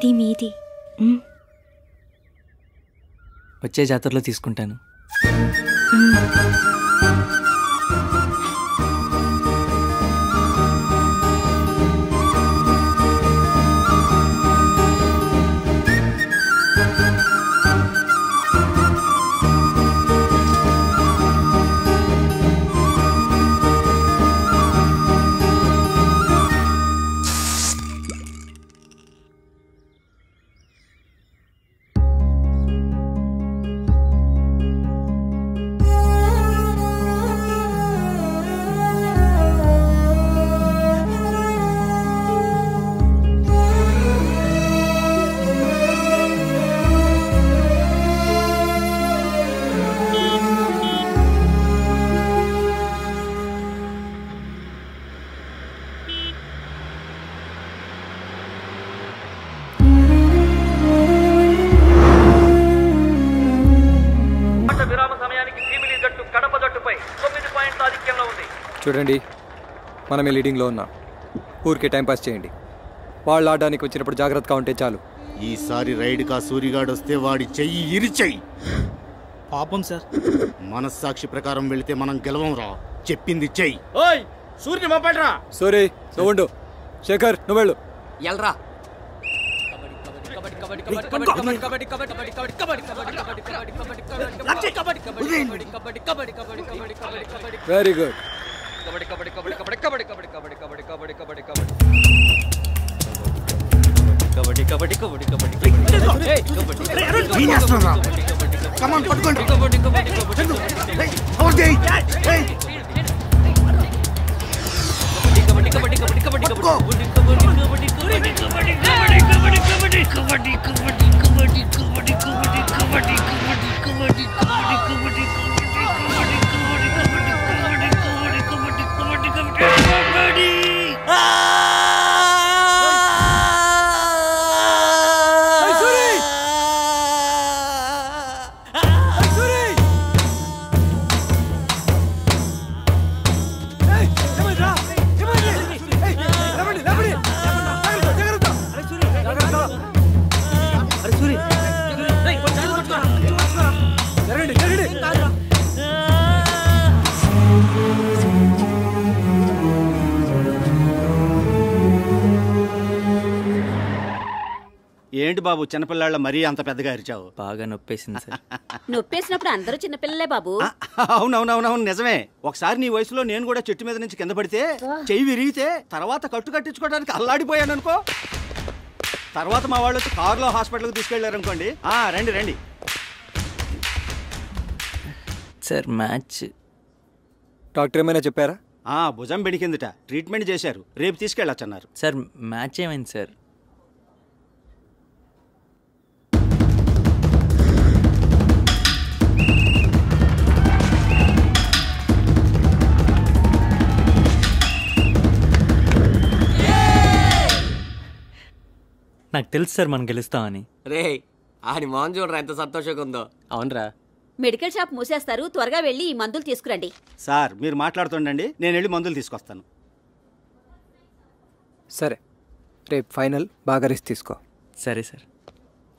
ఇది మీది. వచ్చే జాతరలో తీసుకుంటాను. చూడండి, మనమే లీడింగ్లో ఉన్నాం. ఊరికే టైంపాస్ చేయండి. వాళ్ళు ఆడడానికి వచ్చినప్పుడు జాగ్రత్తగా ఉంటే చాలు. ఈసారి రైడ్గా సూరిగాడు వస్తే వాడి చెయ్యి ఇరిచెయ్యి. పాపం సార్, మనస్సాక్షి ప్రకారం వెళితే మనం గెలవం రా. చెప్పింది చెయ్యి. ఓయ్ సూర్యుని పంపండిరా. సూరి నువ్వు ఉండు. శేఖర్ నువ్వు వెళ్ళు. ఎల్రా. Very good. ఏంటి బాబు చిన్నపిల్లాళ్ళ మరీ అంత పెద్దగా అరిచావు? బాగా నొప్పేసింది సార్. నొప్పేసినప్పుడు అందరూ చిన్నపిల్లలే బాబు. అవునవునవునవును నిజమే. ఒకసారి నీ వయసులో నేను కూడా చెట్టు మీద నుంచి కింద పడితే చెయ్యి విరిగితే తర్వాత కట్టు కట్టించుకోవడానికి అల్లాడిపోయాను అనుకో. తర్వాత మా వాళ్ళు వచ్చి కారులో హాస్పిటల్కి తీసుకెళ్లారు అనుకోండి. రండి రండి సార్. మ్యాచ్ డాక్టర్ ఏమైనా చెప్పారా? భుజం బెడికిందిట, ట్రీట్మెంట్ చేశారు, రేపు తీసుకెళ్ళొచ్చన్నారు. సార్ మ్యాచ్ ఏమైంది సార్? నాకు తెలుసు సార్ మనం గెలుస్తామని. రే ఆడి మోహన్ చూడరా ఎంత సంతోషంగా ఉందో. అవునరా. మెడికల్ షాప్ మూసేస్తారు, త్వరగా వెళ్ళి ఈ మందులు తీసుకురండి. సార్ మీరు మాట్లాడుతుండండి, నేను వెళ్ళి మందులు తీసుకొస్తాను. సరే, రేపు ఫైనల్. బాగా రెస్ట్ తీసుకో. సరే సార్.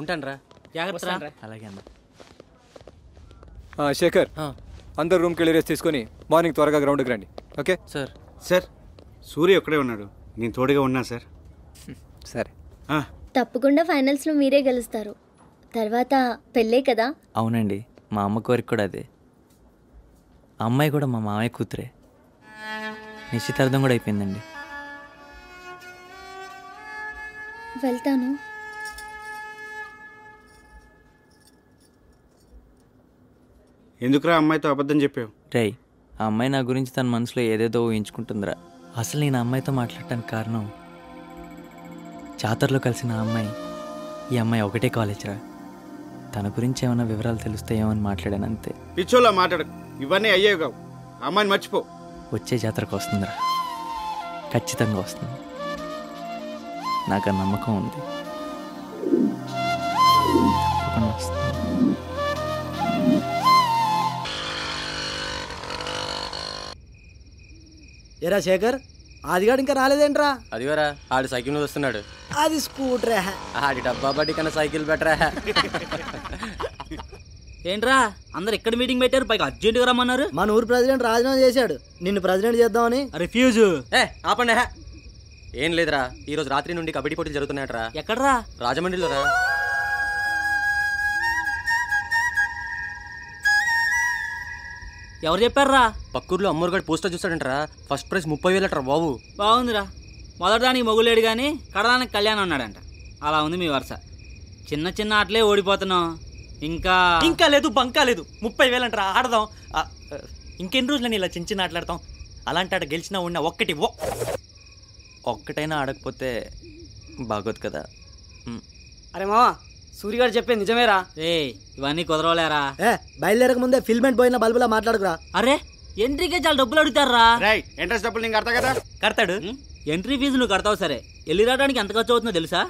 ఉంటాను రా. జాగ్రత్త. అలాగే అన్న. శేఖర్, అందరు రూమ్కి వెళ్ళి రెస్ట్ తీసుకొని మార్నింగ్ త్వరగా గ్రౌండ్కి రండి. Okay sir. సార్ సూర్య ఒక్కడే ఉన్నాడు, నేను తోడుగా ఉన్నా సార్. సరే. తప్పకుండా ఫైనల్స్లో మీరే గెలుస్తారు. తర్వాత పెళ్ళే కదా. అవునండి, మా అమ్మ కోరిక కూడా అదే. ఆ అమ్మాయి కూడా మా మామయ్య కూతురే. నిశ్చితార్థం కూడా అయిపోయిందండి. వెళ్తాను. ఎందుకురా అమ్మాయితో అబద్ధం చెప్పావు? రేయ్, ఆ అమ్మాయి నా గురించి తన మనసులో ఏదేదో ఊహించుకుంటుందిరా. అసలు నేను అమ్మాయితో మాట్లాడటానికి కారణం జాతరలో కలిసిన ఆ అమ్మాయి, ఈ అమ్మాయి ఒకటే కాలేజ్ రా. తన గురించి ఏమైనా వివరాలు తెలుస్తాయేమో అని మాట్లాడాను అంతే. పిచ్చోలా మాట్లాడకు, ఇవన్నీ అయ్యేవి కావు. అమ్మాయిని మర్చిపో. వచ్చే జాతరకు వస్తుందిరా, ఖచ్చితంగా వస్తుంది. నాకు ఆ నమ్మకం ఉంది. తప్పకుండా వస్తుంది. ఏరా శేఖర్, ఆదిగాడు ఇంకా రాలేదేంట్రా? అదిగోరా ఆడు సైకిల్ మీద వస్తున్నాడు. అది స్కూటర్. ఆడి డబ్బా బట్టి కన్నా సైకిల్ బెటరా. ఏంట్రా అందరు ఎక్కడ మీటింగ్ పెట్టారు? పైకి అర్జెంటుగా రమ్మన్నారు. మన ఊరు ప్రెసిడెంట్ రాజీనామా చేశాడు, నిన్ను ప్రెసిడెంట్ చేద్దామని. రిఫ్యూజ్. ఆపండి. ఏం లేదురా, ఈ రోజు రాత్రి నుండి కబడ్డీ పోటీలు జరుగుతున్నాయట్రా. ఎక్కడరా? రాజమండ్రిలో రా. ఎవరు చెప్పారా? పక్కూర్లో అమ్మూరుగాడు పోస్టర్ చూస్తాడంటరా. ఫస్ట్ ప్రైజ్ 30,000 బాబు. బాగుందిరా. మొదటిదానికి మొగులేడు కానీ కడదానికి కళ్యాణం అన్నాడంట. అలా ఉంది మీ వరుస. చిన్న చిన్న ఆటలే ఓడిపోతున్నాం. ఇంకా లేదు, బంకా లేదు. 30,000 అంటారా? ఆడదాం. ఇంకెన్ని రోజులని ఇలా చిన్న చిన్న ఆటలాడతాం? అలాంటి ఆట గెలిచినా ఉన్న ఒక్కటైనా ఆడకపోతే బాగోదు కదా. అరే మావా, సూర్యగారు చెప్పేది నిజమేరా? ఇవన్నీ కుదరవలేరా. బయలుదేరక ముందే ఫిల్మెంట్ పోయిన బల్బులా మాట్లాడుకురా. అరే ఎంట్రీకే చాలా డబ్బులు అడుగుతారా? ఇంట్రెస్ట్ డబ్బులు నీకు కడతా కదా. కడతాడు. ఎంట్రీ ఫీజు నువ్వు కడతావు సరే, వెళ్ళి రావడానికి ఎంత ఖర్చు అవుతుందో తెలుసా?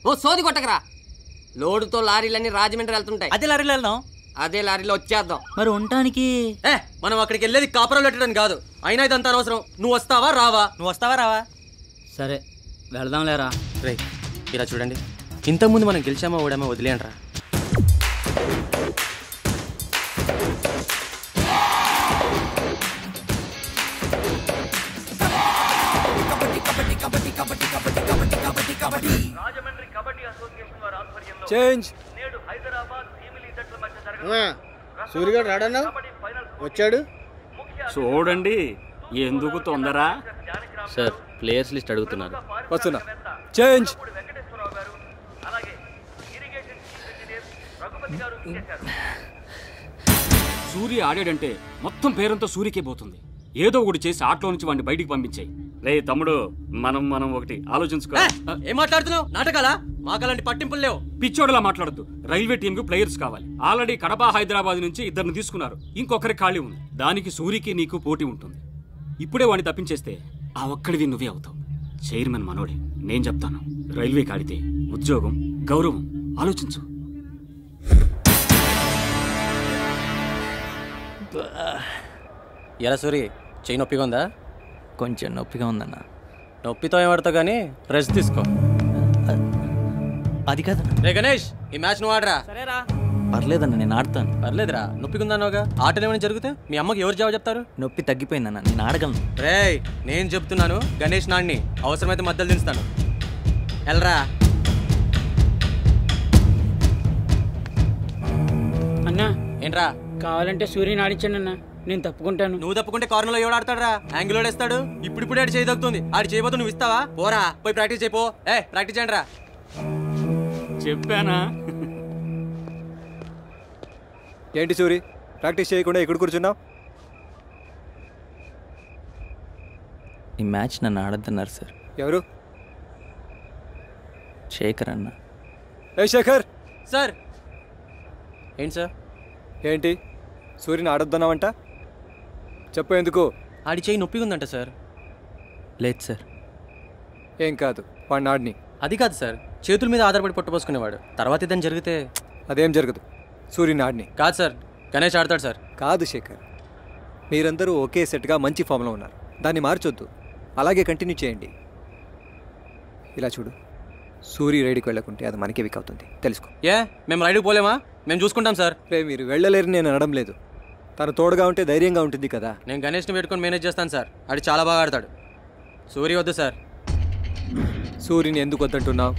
ఓ సోది కొట్టకరా. లోడుతో లారీలన్నీ రాజమండ్రి వెళ్తుంటాయి. అదే లారీలో వెళ్దాం. అదే లారీలో వచ్చేద్దాం. మరి ఉండటానికి మనం అక్కడికి వెళ్ళేది కాపురం పెట్టడానికి కాదు. అయినా ఇదంతా అనవసరం. నువ్వు వస్తావా రావా? సరే వెళ్దాం లేరా. రే ఇలా చూడండి, ఇంతకుముందు మనం గెలిచామా ఓడామా వదిలేయండిరా. సూర్యగారు రాడన్నా వచ్చాడు. చూడండి, ఎందుకు తొందర? సార్ ప్లేయర్స్ లిస్ట్ అడుగుతున్నారు. వస్తున్నా. చేంజ్. సూర్య ఆడాడంటే మొత్తం పేరంతో సూర్యకే పోతుంది. ఏదో ఒకటి చేసి ఆటలో నుంచి వాడిని బయటికి పంపించాయి. రే తమ్ముడు, మనం ఒకటి ఆలోచించుకో. ఏం మాట్లాడుతున్నావు? నాటకాలా? మాకలాంటి పట్టింపులు లేవు. పిచ్చోడలా మాట్లాడద్దు. రైల్వే టీమ్ కు ప్లేయర్స్ కావాలి. ఆల్రెడీ కడప హైదరాబాద్ నుంచి 2 తీసుకున్నారు. ఇంకొకరి ఖాళీ ఉంది. దానికి సూర్యకి నీకు పోటీ ఉంటుంది. ఇప్పుడే వాడిని తప్పించేస్తే ఆ ఒక్కడివి నువ్వే అవుతావు. చైర్మన్ మనోడే. నేను చెప్తాను, రైల్వే కాడితే ఉద్యోగం, గౌరవం. ఆలోచించు. ఎలా సూరి, చెయ్యి నొప్పిగా ఉందా? కొంచెం నొప్పిగా ఉందన్న. నొప్పితో ఏమడతావు కానీ రెస్ట్ తీసుకో. అది కాదు. రే గణేష్, ఈ మ్యాచ్ నువ్వు ఆడరా. సరేరా. పర్లేదన్న, నేను ఆడతాను. పర్లేదురా, నొప్పిగా ఉందన్నావుగా. ఆటలు ఏమైనా జరిగితే మీ అమ్మకి ఎవరు జవాబు చెప్తారు? నొప్పి తగ్గిపోయిందన్న, నేను ఆడగలను. రే నేను చెప్తున్నాను, గణేష్ నాడిని అవసరమైతే మధ్యలో దించుతాను. వెళ్ళరా. అన్నా ఏంట్రా? కావాలంటే సూర్యని ఆడించండి అన్నా, నేను తప్పుకుంటాను. నువ్వు తప్పుకుంటే కార్నర్ లో ఎవడు ఆడతాడరా? యాంగిల్ వేస్తాడు. ఇప్పుడు ఆడి చేయి తగ్గుతుంది. ఆడి చేయబోతు నువ్వు ఇస్తావా? పోరా, పోయి ప్రాక్టీస్ చేయపో. ప్రాక్టీస్ చేయండి రా. చెప్పానా? ఏంటి సూరి, ప్రాక్టీస్ చేయకుండా ఎక్కడ కూర్చున్నావు? ఈ మ్యాచ్ నన్ను ఆడద్దన్నారు సార్. ఎవరు? శేఖర్ అన్న. శేఖర్ సార్. ఏంటి సార్? ఏంటి సూర్యని ఆడొద్దన్నావంట? చెప్పు, ఎందుకు? ఆడి చేయి నొప్పిగా ఉందంట సార్. లేదు సార్. ఏం కాదు, వాడిని ఆడిని. అది కాదు సార్, చేతుల మీద ఆధారపడి పొట్టపోసుకునేవాడు. తర్వాత ఇదని జరిగితే అదేం జరగదు. సూర్యని ఆడిని. కాదు సార్, గణేష్ ఆడతాడు సార్. కాదు శేఖర్, మీరందరూ ఒకే సెట్గా మంచి ఫామ్లో ఉన్నారు. దాన్ని మార్చొద్దు, అలాగే కంటిన్యూ చేయండి. ఇలా చూడు, సూర్య రైడ్కి వెళ్ళకుంటే అది మనకే వీక్ అవుతుంది, తెలుసుకో. మేము రైడ్కి పోలేమా? మేము చూసుకుంటాం సార్. మీరు వెళ్ళలేరు నేను అనడం లేదు. తను తోడుగా ఉంటే ధైర్యంగా ఉంటుంది కదా. నేను గణేష్ని పెట్టుకొని మేనేజ్ చేస్తాను సార్. ఆడు చాలా బాగా ఆడతాడు. సూర్య వద్దు సార్. సూర్యని ఎందుకు వద్దంటున్నావు?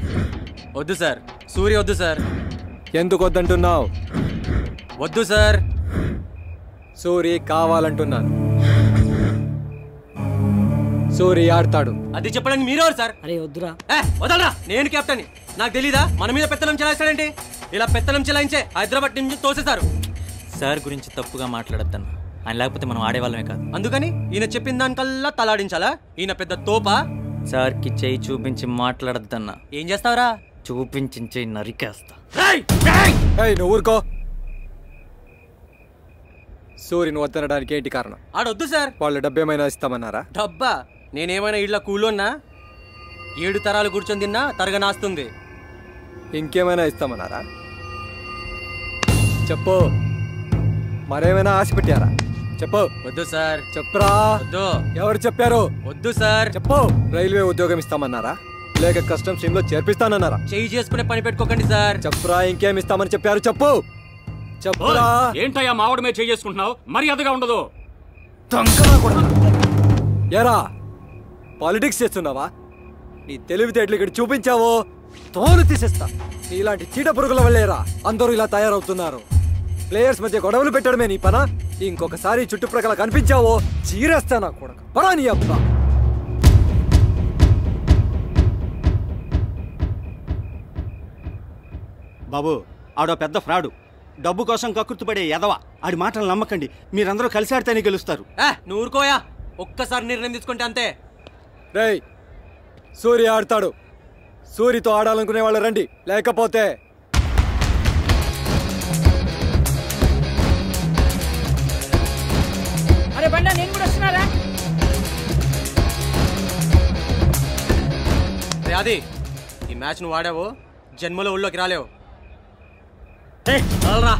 వద్దు సార్. సూర్య వద్దు సార్. ఎందుకు వద్దంటున్నావు? వద్దు సార్. సూర్య కావాలంటున్నాను. సూర్య ఆడతాడు. అది చెప్పడానికి మీరెవరు సార్? అరే వద్దురా. వదలరా, నేను కెప్టెన్. నాకు తెలీదా మన మీద పెత్తనం చెలాయిస్తాడండి? ఇలా పెత్తనం చెలాయించే హైదరాబాద్ టీం నుంచి తోసేస్తారు. సార్ గురించి తప్పుగా మాట్లాడద్దన్న. ఆయన లేకపోతే మనం ఆడేవాళ్ళమే కాదు. అందుకని ఈయన చెప్పిన దానికల్లా తలాడించాలా? ఈయన పెద్ద తోపా? సార్కి చెయ్యి చూపించి మాట్లాడద్దన్నా. ఏం చేస్తావురా? చూపించి నరికేస్తా. నువ్వు ఊరుకో. సూర్యని వద్దనడానికి ఏంటి కారణం? ఆడొద్దు సార్. వాళ్ళు డబ్బేమైనా ఇస్తామన్నారా? డబ్బా? నేనేమైనా ఇళ్ళ కూలోన్నా? 7 తరాలు కూర్చొని తిన్నా తరగనాస్తుంది. ఇంకేమైనా ఇస్తామన్నారా? చెప్పు, మరేమైనా ఆశ పెట్టారా? చెప్పు. వద్దు సార్. చెప్పురా. వద్దు. ఎవరు చెప్పారు? వద్దు సార్. చెప్పు. రైల్వే ఉద్యోగం ఇస్తామన్నారా? లేక కస్టమ్స్ టీమ్ లో చేర్పిస్తానన్నారా? చెయ్యి చేసుకునే పని పెట్టుకోకండి సార్. చెప్పురా, ఇంకేం ఇస్తామని చెప్పారు? చెప్పు చెప్పురా. ఏంటయ్యా మావిడ మీద చేసుకుంటున్నావు? మర్యాదగా ఉండదు. ఎరా పాలిటిక్స్ చేస్తున్నావా? నీ తెలివితేటలు ఇక్కడ చూపించావో తోలు తీసేస్తా. ఇలాంటి చీట పురుగుల వల్లేరా అందరూ ఇలా తయారవుతున్నారు. ప్లేయర్స్ మధ్య గొడవలు పెట్టడమే నీ పనా? ఇంకొకసారి చుట్టుప్రక్కల కనిపించావో చీరేస్తా నా కొడుకు. పరా నీ అబ్బా. బాబు ఆడో పెద్ద ఫ్రాడు. డబ్బు కోసం కక్కుర్తిపడే ఎదవ. ఆడి మాటలు నమ్మకండి. మీరందరూ కలిసి ఆడితేనే గెలుస్తారు. నువ్వు ఊరుకోయా. ఒక్కసారి నిర్ణయం తీసుకుంటే అంతే. రేయ్, సూర్య ఆడతాడు. సూర్యతో ఆడాలనుకునే వాళ్ళు రండి, లేకపోతే అరే బండా, నేను కూడా వస్తున్నారా? అది ఈ మ్యాచ్ నువ్వు ఆడావు, జన్మలో ఊళ్ళోకి రాలేవు. రా